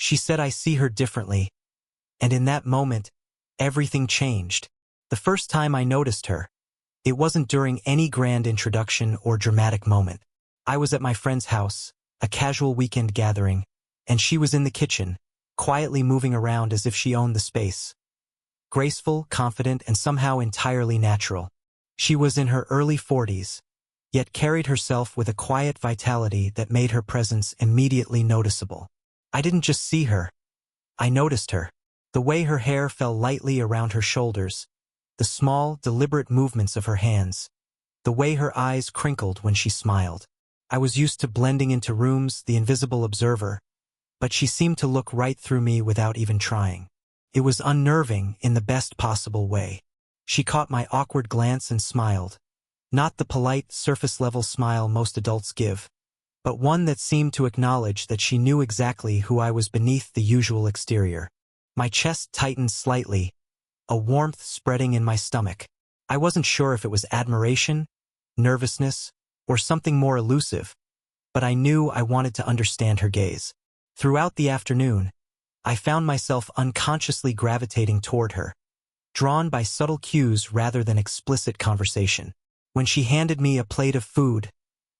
She said I see her differently, and in that moment, everything changed. The first time I noticed her, it wasn't during any grand introduction or dramatic moment. I was at my friend's house, a casual weekend gathering, and she was in the kitchen, quietly moving around as if she owned the space. Graceful, confident, and somehow entirely natural. She was in her early 40s, yet carried herself with a quiet vitality that made her presence immediately noticeable. I didn't just see her, I noticed her. The way her hair fell lightly around her shoulders, the small, deliberate movements of her hands, the way her eyes crinkled when she smiled. I was used to blending into rooms, the invisible observer, but she seemed to look right through me without even trying. It was unnerving in the best possible way. She caught my awkward glance and smiled, not the polite, surface-level smile most adults give, but one that seemed to acknowledge that she knew exactly who I was beneath the usual exterior. My chest tightened slightly, a warmth spreading in my stomach. I wasn't sure if it was admiration, nervousness, or something more elusive, but I knew I wanted to understand her gaze. Throughout the afternoon, I found myself unconsciously gravitating toward her, drawn by subtle cues rather than explicit conversation. When she handed me a plate of food,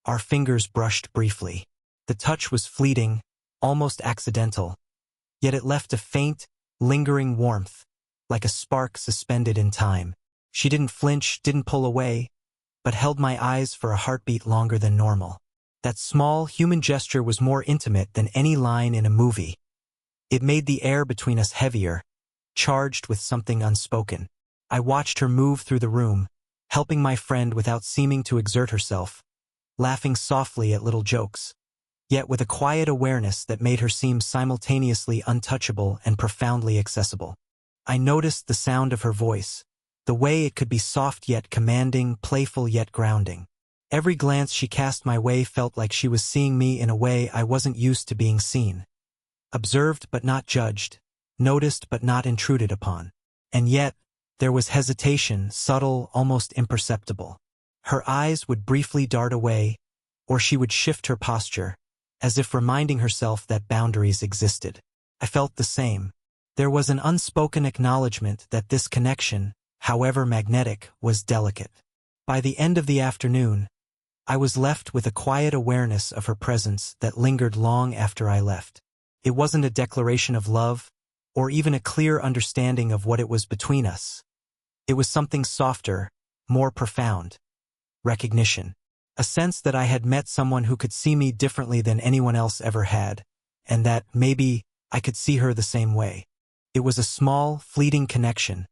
our fingers brushed briefly. The touch was fleeting, almost accidental, yet it left a faint, lingering warmth, like a spark suspended in time. She didn't flinch, didn't pull away, but held my eyes for a heartbeat longer than normal. That small, human gesture was more intimate than any line in a movie. It made the air between us heavier, charged with something unspoken. I watched her move through the room, helping my friend without seeming to exert herself, laughing softly at little jokes, yet with a quiet awareness that made her seem simultaneously untouchable and profoundly accessible. I noticed the sound of her voice, the way it could be soft yet commanding, playful yet grounding. Every glance she cast my way felt like she was seeing me in a way I wasn't used to being seen. Observed but not judged, noticed but not intruded upon. And yet, there was hesitation, subtle, almost imperceptible. Her eyes would briefly dart away, or she would shift her posture, as if reminding herself that boundaries existed. I felt the same. There was an unspoken acknowledgement that this connection, however magnetic, was delicate. By the end of the afternoon, I was left with a quiet awareness of her presence that lingered long after I left. It wasn't a declaration of love, or even a clear understanding of what it was between us. It was something softer, more profound. Recognition. A sense that I had met someone who could see me differently than anyone else ever had, and that, maybe, I could see her the same way. It was a small, fleeting connection,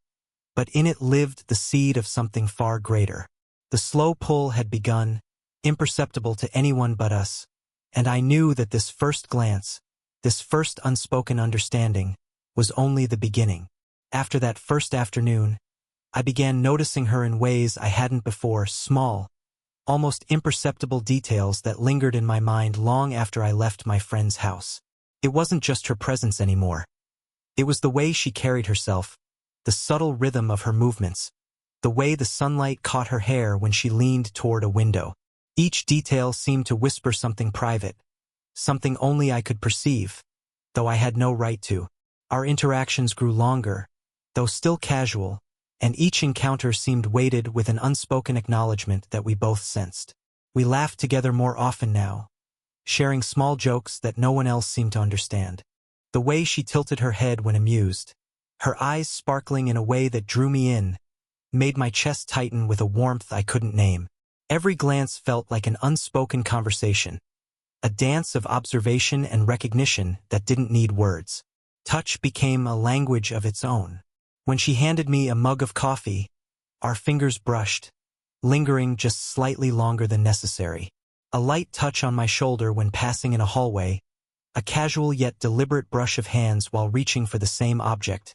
but in it lived the seed of something far greater. The slow pull had begun, imperceptible to anyone but us, and I knew that this first glance, this first unspoken understanding, was only the beginning. After that first afternoon, I began noticing her in ways I hadn't before, small, almost imperceptible details that lingered in my mind long after I left my friend's house. It wasn't just her presence anymore. It was the way she carried herself, the subtle rhythm of her movements, the way the sunlight caught her hair when she leaned toward a window. Each detail seemed to whisper something private, something only I could perceive, though I had no right to. Our interactions grew longer, though still casual, and each encounter seemed weighted with an unspoken acknowledgement that we both sensed. We laughed together more often now, sharing small jokes that no one else seemed to understand. The way she tilted her head when amused, her eyes sparkling in a way that drew me in, made my chest tighten with a warmth I couldn't name. Every glance felt like an unspoken conversation, a dance of observation and recognition that didn't need words. Touch became a language of its own. When she handed me a mug of coffee, our fingers brushed, lingering just slightly longer than necessary. A light touch on my shoulder when passing in a hallway, a casual yet deliberate brush of hands while reaching for the same object.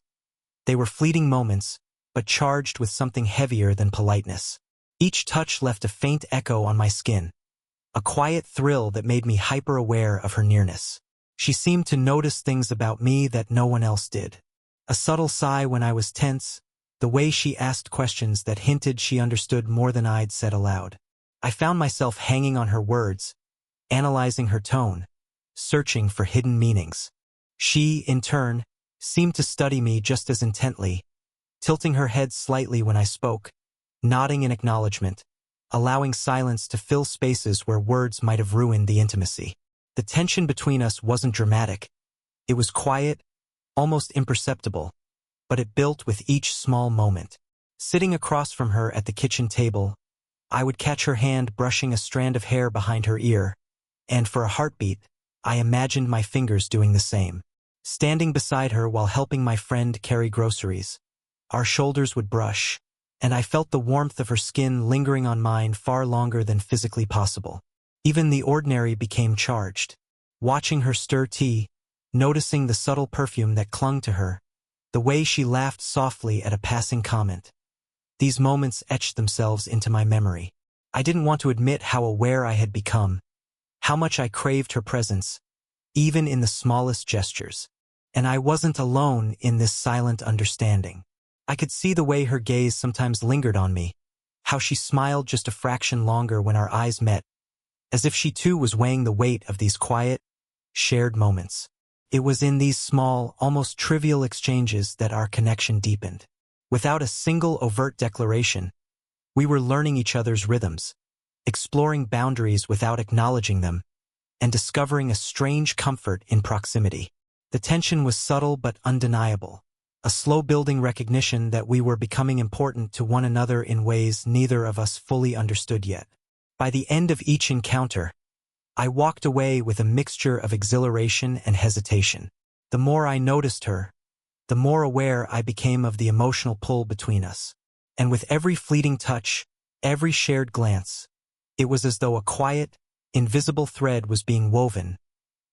They were fleeting moments, but charged with something heavier than politeness. Each touch left a faint echo on my skin, a quiet thrill that made me hyper-aware of her nearness. She seemed to notice things about me that no one else did. A subtle sigh when I was tense, the way she asked questions that hinted she understood more than I'd said aloud. I found myself hanging on her words, analyzing her tone, searching for hidden meanings. She, in turn, seemed to study me just as intently, tilting her head slightly when I spoke, nodding in acknowledgement, allowing silence to fill spaces where words might have ruined the intimacy. The tension between us wasn't dramatic. It was quiet, almost imperceptible, but it built with each small moment. Sitting across from her at the kitchen table, I would catch her hand brushing a strand of hair behind her ear, and for a heartbeat, I imagined my fingers doing the same. Standing beside her while helping my friend carry groceries, our shoulders would brush, and I felt the warmth of her skin lingering on mine far longer than physically possible. Even the ordinary became charged. Watching her stir tea, noticing the subtle perfume that clung to her, the way she laughed softly at a passing comment. These moments etched themselves into my memory. I didn't want to admit how aware I had become, how much I craved her presence, even in the smallest gestures. And I wasn't alone in this silent understanding. I could see the way her gaze sometimes lingered on me, how she smiled just a fraction longer when our eyes met, as if she too was weighing the weight of these quiet, shared moments. It was in these small, almost trivial exchanges that our connection deepened. Without a single overt declaration, we were learning each other's rhythms, exploring boundaries without acknowledging them, and discovering a strange comfort in proximity. The tension was subtle but undeniable, a slow-building recognition that we were becoming important to one another in ways neither of us fully understood yet. By the end of each encounter, I walked away with a mixture of exhilaration and hesitation. The more I noticed her, the more aware I became of the emotional pull between us. And with every fleeting touch, every shared glance, it was as though a quiet, invisible thread was being woven,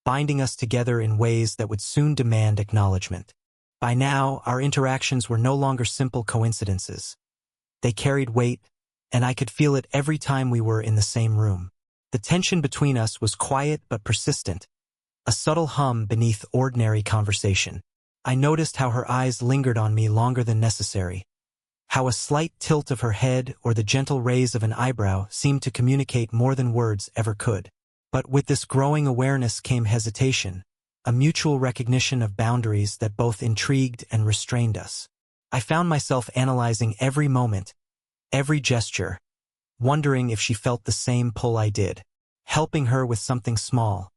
binding us together in ways that would soon demand acknowledgement. By now, our interactions were no longer simple coincidences. They carried weight, and I could feel it every time we were in the same room. The tension between us was quiet but persistent, a subtle hum beneath ordinary conversation. I noticed how her eyes lingered on me longer than necessary, how a slight tilt of her head or the gentle raise of an eyebrow seemed to communicate more than words ever could. But with this growing awareness came hesitation, a mutual recognition of boundaries that both intrigued and restrained us. I found myself analyzing every moment, every gesture, wondering if she felt the same pull I did. Helping her with something small,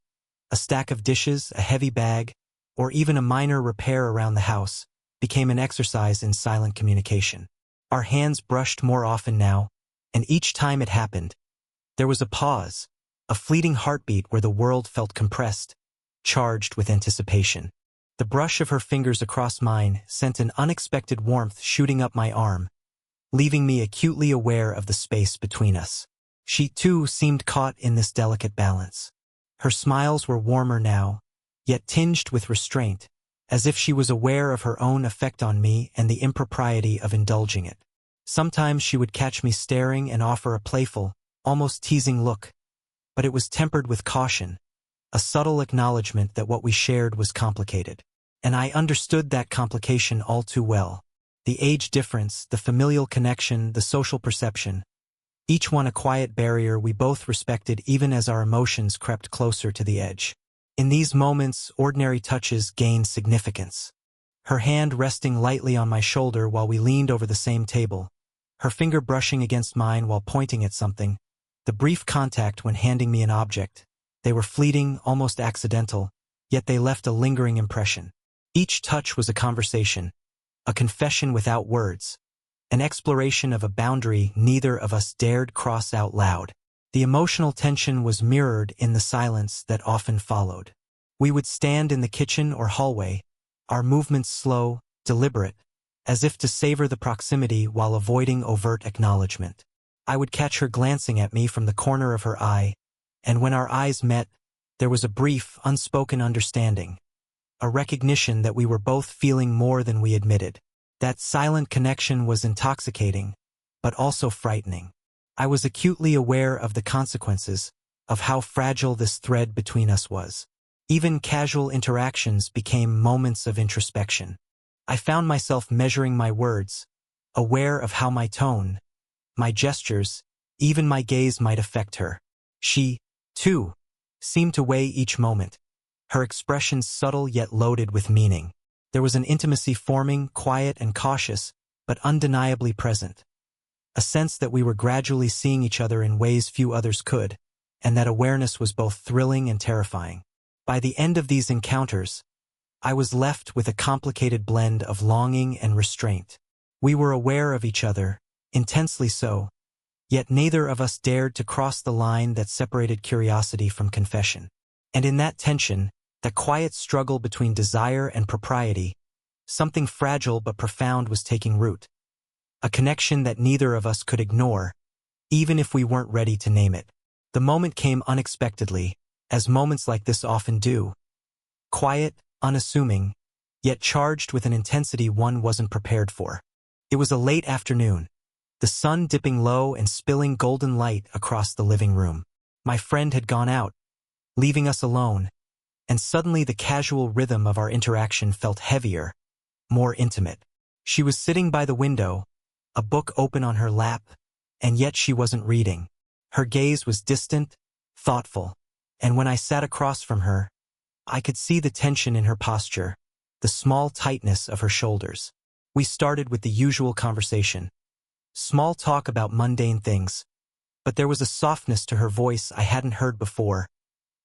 a stack of dishes, a heavy bag, or even a minor repair around the house, became an exercise in silent communication. Our hands brushed more often now, and each time it happened, there was a pause, a fleeting heartbeat where the world felt compressed, charged with anticipation. The brush of her fingers across mine sent an unexpected warmth shooting up my arm, leaving me acutely aware of the space between us. She, too, seemed caught in this delicate balance. Her smiles were warmer now, yet tinged with restraint, as if she was aware of her own effect on me and the impropriety of indulging it. Sometimes she would catch me staring and offer a playful, almost teasing look, but it was tempered with caution, a subtle acknowledgement that what we shared was complicated. And I understood that complication all too well. The age difference, the familial connection, the social perception, each one a quiet barrier we both respected even as our emotions crept closer to the edge. In these moments, ordinary touches gained significance. Her hand resting lightly on my shoulder while we leaned over the same table, her finger brushing against mine while pointing at something, the brief contact when handing me an object. They were fleeting, almost accidental, yet they left a lingering impression. Each touch was a conversation, a confession without words, an exploration of a boundary neither of us dared cross out loud. The emotional tension was mirrored in the silence that often followed. We would stand in the kitchen or hallway, our movements slow, deliberate, as if to savor the proximity while avoiding overt acknowledgement. I would catch her glancing at me from the corner of her eye, and when our eyes met, there was a brief, unspoken understanding, a recognition that we were both feeling more than we admitted. That silent connection was intoxicating, but also frightening. I was acutely aware of the consequences, of how fragile this thread between us was. Even casual interactions became moments of introspection. I found myself measuring my words, aware of how my tone, my gestures, even my gaze might affect her. She, too, seemed to weigh each moment, her expression subtle yet loaded with meaning. There was an intimacy forming, quiet and cautious, but undeniably present. A sense that we were gradually seeing each other in ways few others could, and that awareness was both thrilling and terrifying. By the end of these encounters, I was left with a complicated blend of longing and restraint. We were aware of each other, intensely so, yet neither of us dared to cross the line that separated curiosity from confession. And in that tension, that quiet struggle between desire and propriety, something fragile but profound was taking root. A connection that neither of us could ignore, even if we weren't ready to name it. The moment came unexpectedly, as moments like this often do. Quiet, unassuming, yet charged with an intensity one wasn't prepared for. It was a late afternoon, the sun dipping low and spilling golden light across the living room. My friend had gone out, leaving us alone, and suddenly the casual rhythm of our interaction felt heavier, more intimate. She was sitting by the window, a book open on her lap, and yet she wasn't reading. Her gaze was distant, thoughtful, and when I sat across from her, I could see the tension in her posture, the small tightness of her shoulders. We started with the usual conversation. Small talk about mundane things, but there was a softness to her voice I hadn't heard before,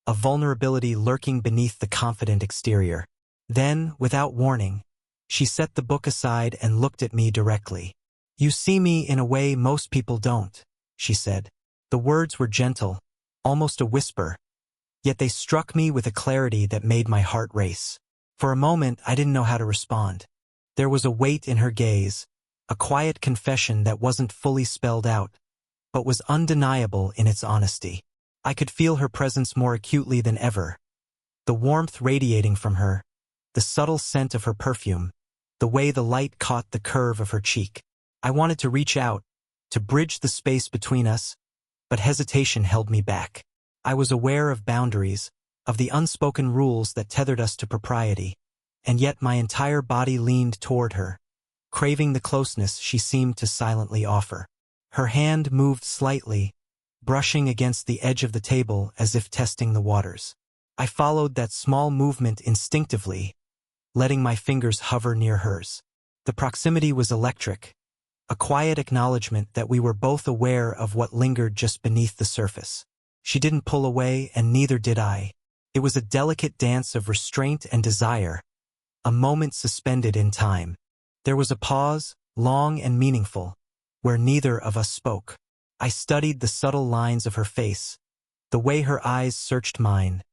a vulnerability lurking beneath the confident exterior. Then, without warning, she set the book aside and looked at me directly. "You see me in a way most people don't," she said. The words were gentle, almost a whisper, yet they struck me with a clarity that made my heart race. For a moment, I didn't know how to respond. There was a weight in her gaze, a quiet confession that wasn't fully spelled out, but was undeniable in its honesty. I could feel her presence more acutely than ever. The warmth radiating from her, the subtle scent of her perfume, the way the light caught the curve of her cheek. I wanted to reach out, to bridge the space between us, but hesitation held me back. I was aware of boundaries, of the unspoken rules that tethered us to propriety, and yet my entire body leaned toward her, craving the closeness she seemed to silently offer. Her hand moved slightly, brushing against the edge of the table as if testing the waters. I followed that small movement instinctively, letting my fingers hover near hers. The proximity was electric, a quiet acknowledgement that we were both aware of what lingered just beneath the surface. She didn't pull away, and neither did I. It was a delicate dance of restraint and desire, a moment suspended in time. There was a pause, long and meaningful, where neither of us spoke. I studied the subtle lines of her face, the way her eyes searched mine,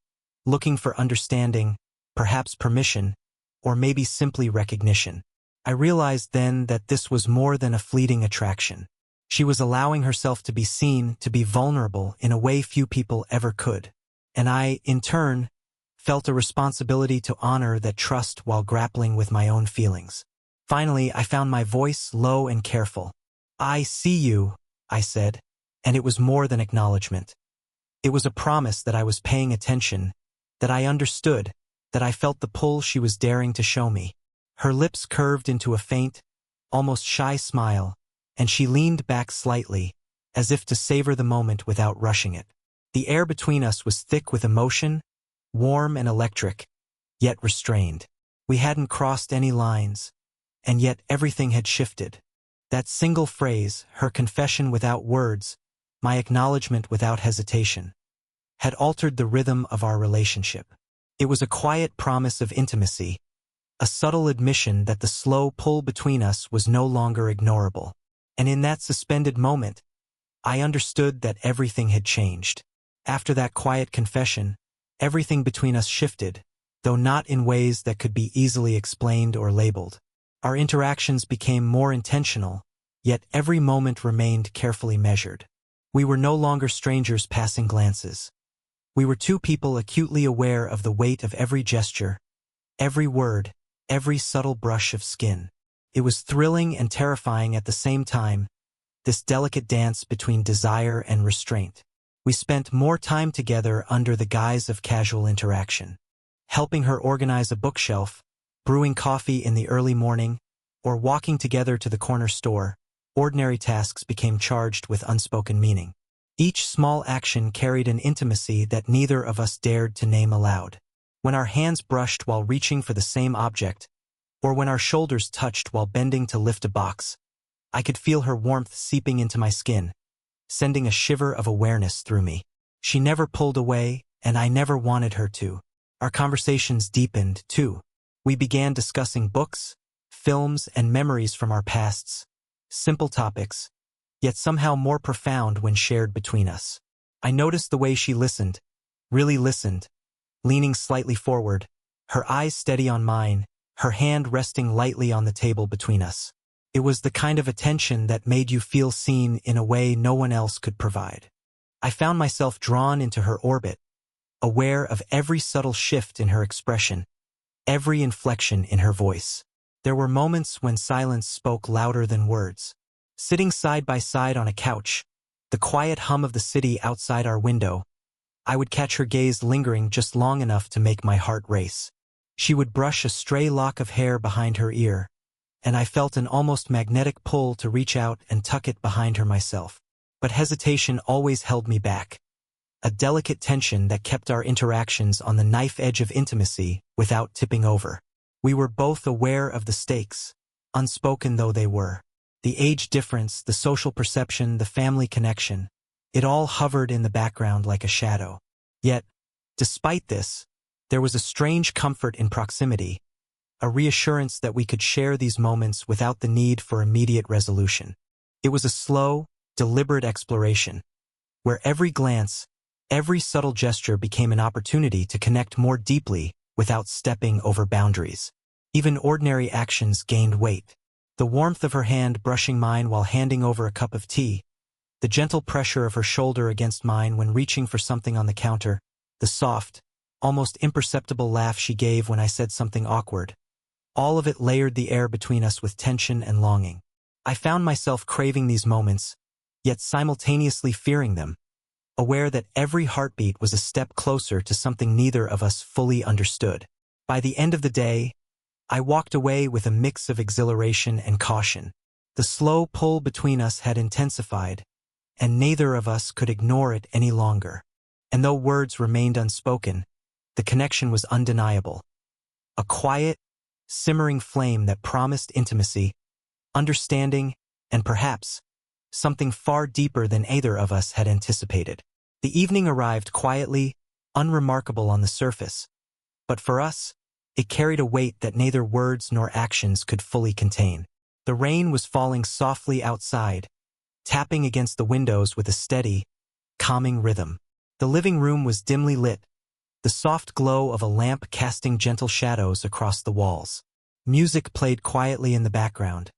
looking for understanding, perhaps permission, or maybe simply recognition. I realized then that this was more than a fleeting attraction. She was allowing herself to be seen, to be vulnerable in a way few people ever could. And I, in turn, felt a responsibility to honor that trust while grappling with my own feelings. Finally, I found my voice low and careful. "I see you," I said, and it was more than acknowledgement. It was a promise that I was paying attention, that I understood, that I felt the pull she was daring to show me. Her lips curved into a faint, almost shy smile, and she leaned back slightly, as if to savor the moment without rushing it. The air between us was thick with emotion, warm and electric, yet restrained. We hadn't crossed any lines, and yet everything had shifted. That single phrase, her confession without words, my acknowledgement without hesitation, had altered the rhythm of our relationship. It was a quiet promise of intimacy, a subtle admission that the slow pull between us was no longer ignorable. And in that suspended moment, I understood that everything had changed. After that quiet confession, everything between us shifted, though not in ways that could be easily explained or labeled. Our interactions became more intentional, yet every moment remained carefully measured. We were no longer strangers passing glances. We were two people acutely aware of the weight of every gesture, every word, every subtle brush of skin. It was thrilling and terrifying at the same time, this delicate dance between desire and restraint. We spent more time together under the guise of casual interaction, helping her organize a bookshelf, brewing coffee in the early morning, or walking together to the corner store. Ordinary tasks became charged with unspoken meaning. Each small action carried an intimacy that neither of us dared to name aloud. when our hands brushed while reaching for the same object, or when our shoulders touched while bending to lift a box. I could feel her warmth seeping into my skin, sending a shiver of awareness through me. She never pulled away, and I never wanted her to. Our conversations deepened, too. We began discussing books, films, and memories from our pasts. Simple topics, yet somehow more profound when shared between us. I noticed the way she listened, really listened, leaning slightly forward, her eyes steady on mine, her hand resting lightly on the table between us. It was the kind of attention that made you feel seen in a way no one else could provide. I found myself drawn into her orbit, aware of every subtle shift in her expression, every inflection in her voice. There were moments when silence spoke louder than words. Sitting side by side on a couch, the quiet hum of the city outside our window, I would catch her gaze lingering just long enough to make my heart race. She would brush a stray lock of hair behind her ear, and I felt an almost magnetic pull to reach out and tuck it behind her myself. But hesitation always held me back, a delicate tension that kept our interactions on the knife edge of intimacy without tipping over. We were both aware of the stakes, unspoken though they were. The age difference, the social perception, the family connection, it all hovered in the background like a shadow. Yet, despite this, there was a strange comfort in proximity, a reassurance that we could share these moments without the need for immediate resolution. It was a slow, deliberate exploration, where every glance, every subtle gesture became an opportunity to connect more deeply without stepping over boundaries. Even ordinary actions gained weight. The warmth of her hand brushing mine while handing over a cup of tea, the gentle pressure of her shoulder against mine when reaching for something on the counter, the soft, almost imperceptible laugh she gave when I said something awkward. All of it layered the air between us with tension and longing. I found myself craving these moments, yet simultaneously fearing them, aware that every heartbeat was a step closer to something neither of us fully understood. By the end of the day, I walked away with a mix of exhilaration and caution. The slow pull between us had intensified, and neither of us could ignore it any longer. And though words remained unspoken, the connection was undeniable. A quiet, simmering flame that promised intimacy, understanding, and perhaps something far deeper than either of us had anticipated. The evening arrived quietly, unremarkable on the surface, but for us, it carried a weight that neither words nor actions could fully contain. The rain was falling softly outside, tapping against the windows with a steady, calming rhythm. The living room was dimly lit, the soft glow of a lamp casting gentle shadows across the walls. Music played quietly in the background,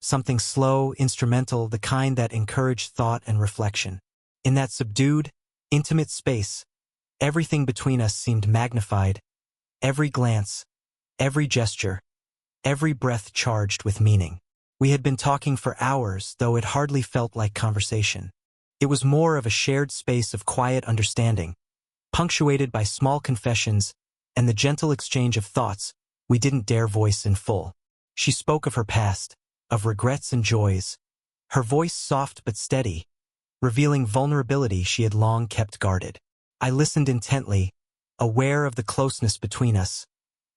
something slow, instrumental, the kind that encouraged thought and reflection. In that subdued, intimate space, everything between us seemed magnified, every glance, every gesture, every breath charged with meaning. We had been talking for hours, though it hardly felt like conversation. It was more of a shared space of quiet understanding, punctuated by small confessions and the gentle exchange of thoughts we didn't dare voice in full. She spoke of her past, of regrets and joys, her voice soft but steady, revealing vulnerability she had long kept guarded. I listened intently, aware of the closeness between us,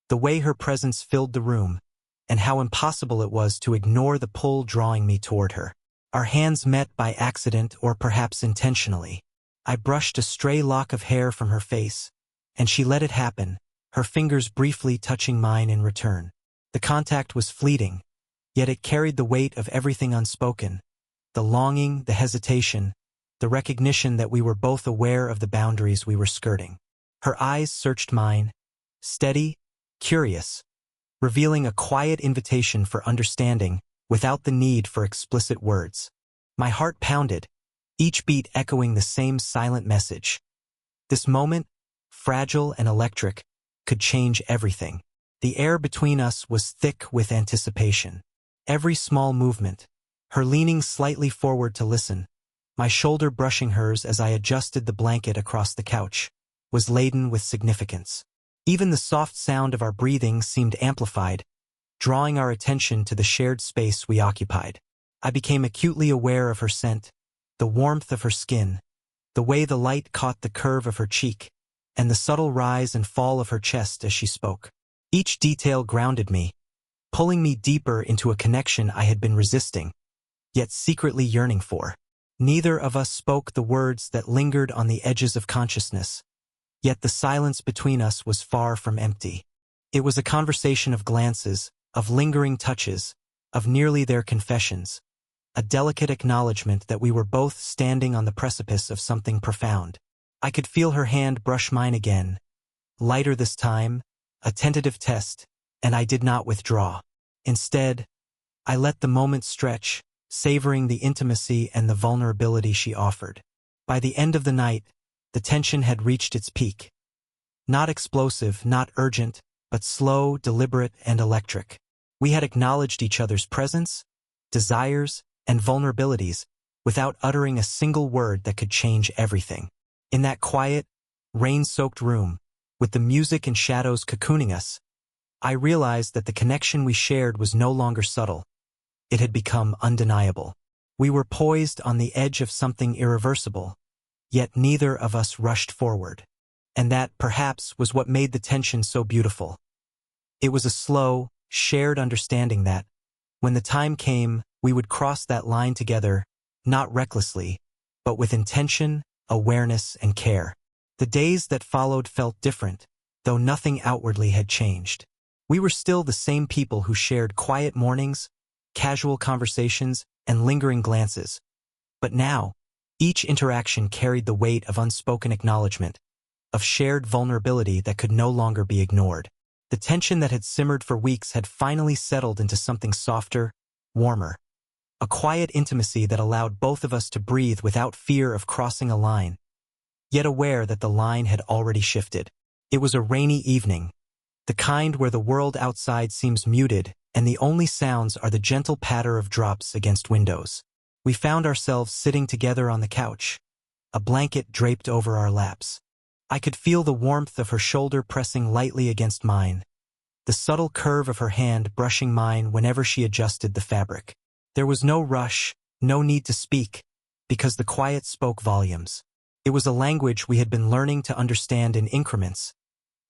the way her presence filled the room, and how impossible it was to ignore the pull drawing me toward her. Our hands met by accident or perhaps intentionally. I brushed a stray lock of hair from her face, and she let it happen, her fingers briefly touching mine in return. The contact was fleeting, yet it carried the weight of everything unspoken, the longing, the hesitation, the recognition that we were both aware of the boundaries we were skirting. Her eyes searched mine, steady, curious, revealing a quiet invitation for understanding without the need for explicit words. My heart pounded, each beat echoing the same silent message. This moment, fragile and electric, could change everything. The air between us was thick with anticipation. Every small movement, her leaning slightly forward to listen, my shoulder brushing hers as I adjusted the blanket across the couch, was laden with significance. Even the soft sound of our breathing seemed amplified, drawing our attention to the shared space we occupied. I became acutely aware of her scent, the warmth of her skin, the way the light caught the curve of her cheek, and the subtle rise and fall of her chest as she spoke. Each detail grounded me, pulling me deeper into a connection I had been resisting, yet secretly yearning for. Neither of us spoke the words that lingered on the edges of consciousness, yet the silence between us was far from empty. It was a conversation of glances, of lingering touches, of nearly there confessions, a delicate acknowledgement that we were both standing on the precipice of something profound. I could feel her hand brush mine again, lighter this time, a tentative test, and I did not withdraw. Instead, I let the moment stretch, savoring the intimacy and the vulnerability she offered. By the end of the night, the tension had reached its peak. Not explosive, not urgent, but slow, deliberate, and electric. We had acknowledged each other's presence, desires, and vulnerabilities without uttering a single word that could change everything. In that quiet, rain-soaked room, with the music and shadows cocooning us, I realized that the connection we shared was no longer subtle. It had become undeniable. We were poised on the edge of something irreversible, yet neither of us rushed forward. And that, perhaps, was what made the tension so beautiful. It was a slow, shared understanding that, when the time came, we would cross that line together, not recklessly, but with intention, awareness, and care. The days that followed felt different, though nothing outwardly had changed. We were still the same people who shared quiet mornings, casual conversations, and lingering glances. But now, each interaction carried the weight of unspoken acknowledgement, of shared vulnerability that could no longer be ignored. The tension that had simmered for weeks had finally settled into something softer, warmer. A quiet intimacy that allowed both of us to breathe without fear of crossing a line, yet aware that the line had already shifted. It was a rainy evening, the kind where the world outside seems muted and the only sounds are the gentle patter of drops against windows. We found ourselves sitting together on the couch, a blanket draped over our laps. I could feel the warmth of her shoulder pressing lightly against mine, the subtle curve of her hand brushing mine whenever she adjusted the fabric. There was no rush, no need to speak, because the quiet spoke volumes. It was a language we had been learning to understand in increments,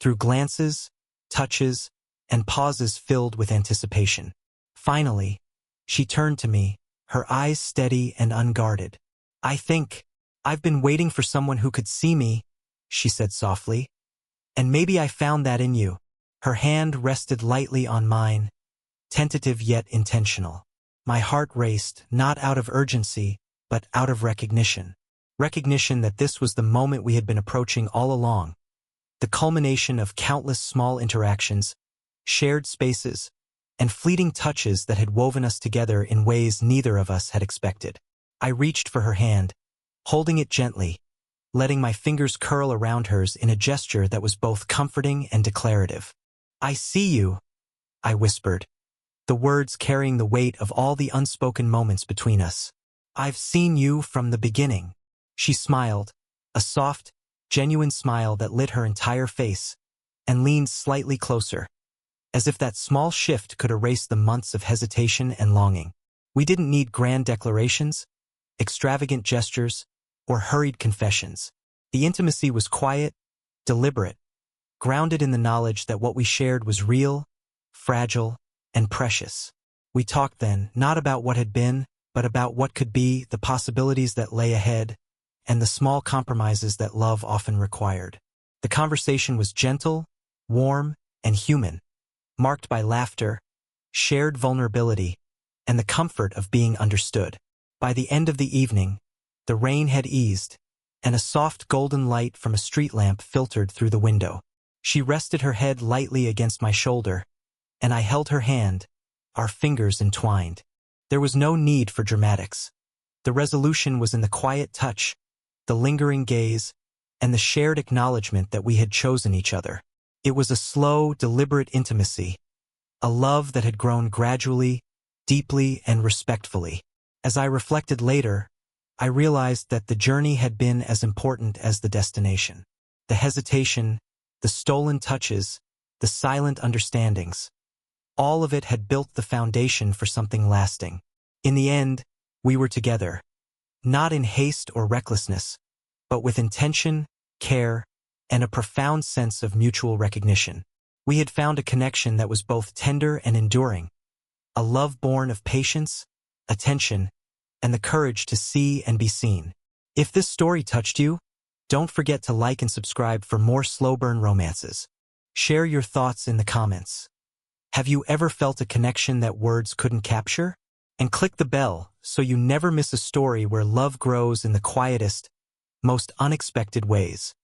through glances, touches, and pauses filled with anticipation. Finally, she turned to me, her eyes steady and unguarded. I've been waiting for someone who could see me," she said softly. "And maybe I found that in you." Her hand rested lightly on mine, tentative yet intentional. My heart raced, not out of urgency, but out of recognition. Recognition that this was the moment we had been approaching all along. The culmination of countless small interactions, shared spaces, and fleeting touches that had woven us together in ways neither of us had expected. I reached for her hand, holding it gently, letting my fingers curl around hers in a gesture that was both comforting and declarative. "I see you," I whispered, the words carrying the weight of all the unspoken moments between us. "I've seen you from the beginning." She smiled, a soft, genuine smile that lit her entire face, and leaned slightly closer, as if that small shift could erase the months of hesitation and longing. We didn't need grand declarations, extravagant gestures, or hurried confessions. The intimacy was quiet, deliberate, grounded in the knowledge that what we shared was real, fragile, and precious. We talked then, not about what had been, but about what could be, the possibilities that lay ahead, and the small compromises that love often required. The conversation was gentle, warm, and human, marked by laughter, shared vulnerability, and the comfort of being understood. By the end of the evening, the rain had eased, and a soft golden light from a street lamp filtered through the window. She rested her head lightly against my shoulder, and I held her hand, our fingers entwined. There was no need for dramatics. The resolution was in the quiet touch, the lingering gaze, and the shared acknowledgement that we had chosen each other. It was a slow, deliberate intimacy, a love that had grown gradually, deeply, and respectfully. As I reflected later, I realized that the journey had been as important as the destination. The hesitation, the stolen touches, the silent understandings, all of it had built the foundation for something lasting. In the end, we were together, not in haste or recklessness, but with intention, care, and a profound sense of mutual recognition. We had found a connection that was both tender and enduring, a love born of patience, attention, and the courage to see and be seen. If this story touched you, don't forget to like and subscribe for more slow burn romances. Share your thoughts in the comments. Have you ever felt a connection that words couldn't capture? And click the bell so you never miss a story where love grows in the quietest, most unexpected ways.